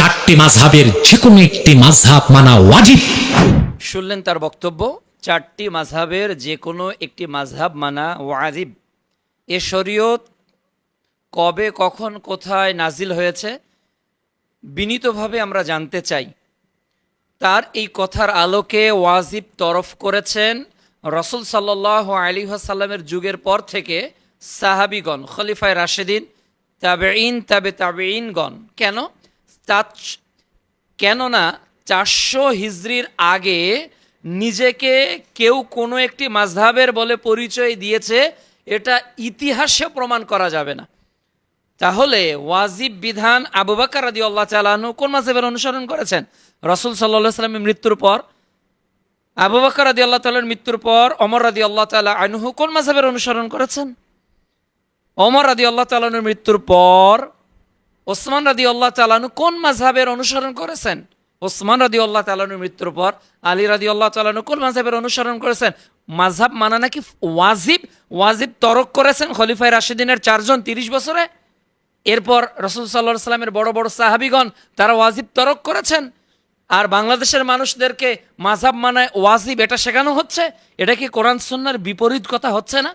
চারটি মাযহাবের যে কোনো একটি মাযহাব মানা ওয়াজিব। শুনলেন তার বক্তব্য, চারটি মাযহাবের যে কোনো একটি মাযহাব মানা ওয়াজিব। এ শরীয়ত কবে কখন কোথায় নাজিল হয়েছে বিনীতভাবে আমরা জানতে চাই। তার এই কথার আলোকে ওয়াজিব তরফ করেছেন রাসূল সাল্লাল্লাহু আলাইহি ওয়াসাল্লামের যুগের পর থেকে সাহাবীগণ, খলিফায়ে রাশেদিন, তাবেঈন, তাবেঈনগণ। কেননা 400 হিজরির আগে নিজেকে কেউ কোনো একটি মাযহাবের বলে পরিচয় দিয়েছে, এটা ইতিহাসে প্রমাণ করা যাবে না। তাহলে ওয়াজিব বিধান আবু বকর রাদিয়াল্লাহু তাআলা আনহু কোন মাযহাবের অনুসরণ করেছেন? রাসূল সাল্লাল্লাহু আলাইহি ওয়াসাল্লামের মৃত্যুর পর আবু বকর রাদিয়াল্লাহু তাআলার মৃত্যুর পর ওমর রাদিয়াল্লাহু তাআলা আনহু কোন মাযহাবের অনুসরণ করেছেন? ওমর রাদিয়াল্লাহু তাআলার মৃত্যুর পর ওসমান রাদিয়াল্লাহু তাআলা আনহু কোন মাযহাবের অনুসরণ করেছেন? ওসমান রাদিয়াল্লাহু তাআলার মৃত্যুর পর আলী রাদিয়াল্লাহু তাআলা আনহু কোন মাযহাবের অনুসরণ করেছেন? মাযহাব মানা নাকি ওয়াজিব? ওয়াজিব তরক করেছেন খলিফায়ে রাশিদিনের 4 জন 30 বছরে। এরপর রাসূল সাল্লাল্লাহু আলাইহি ওয়াসাল্লামের বড় বড় সাহাবীগণ তারা ওয়াজিব তরক করেছেন। আর বাংলাদেশের মানুষদেরকে মাযহাব মানায় ওয়াজিব এটা শেখানো হচ্ছে। এটা কি কোরআন সুন্নাহর বিপরীত কথা হচ্ছে না?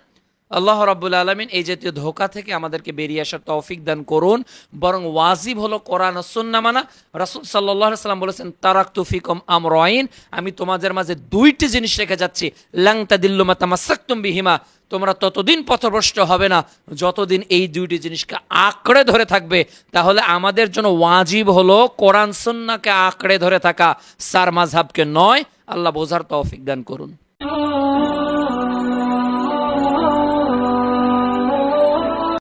আল্লাহ রাব্বুল আলামিন এই জাতীয় ধোঁকা থেকে আমাদেরকে বেরিয়ে আসার তৌফিক দান করুন। বরং ওয়াজিব হলো কোরআন ও সুন্নাহ মানা। রাসূল সাল্লাল্লাহু আলাইহি ওয়াসাল্লাম বলেছেন, তারাকতু ফিকুম আমরাইন, আমি তোমাদের মাঝে দুইটি জিনিস রেখে যাচ্ছি, লাং তাদিল্লু মা তামাসসাকতুম বিহিমা, তোমরা ততদিন পথভ্রষ্ট হবে না যতদিন এই দুইটি জিনিসকে আঁকড়ে ধরে থাকবে। তাহলে আমাদের জন্য ওয়াজিব হলো কোরআন সুন্নাহকে আঁকড়ে ধরে থাকা, সার মাযহাবকে নয়। আল্লাহ বোঝার তৌফিক দান করুন।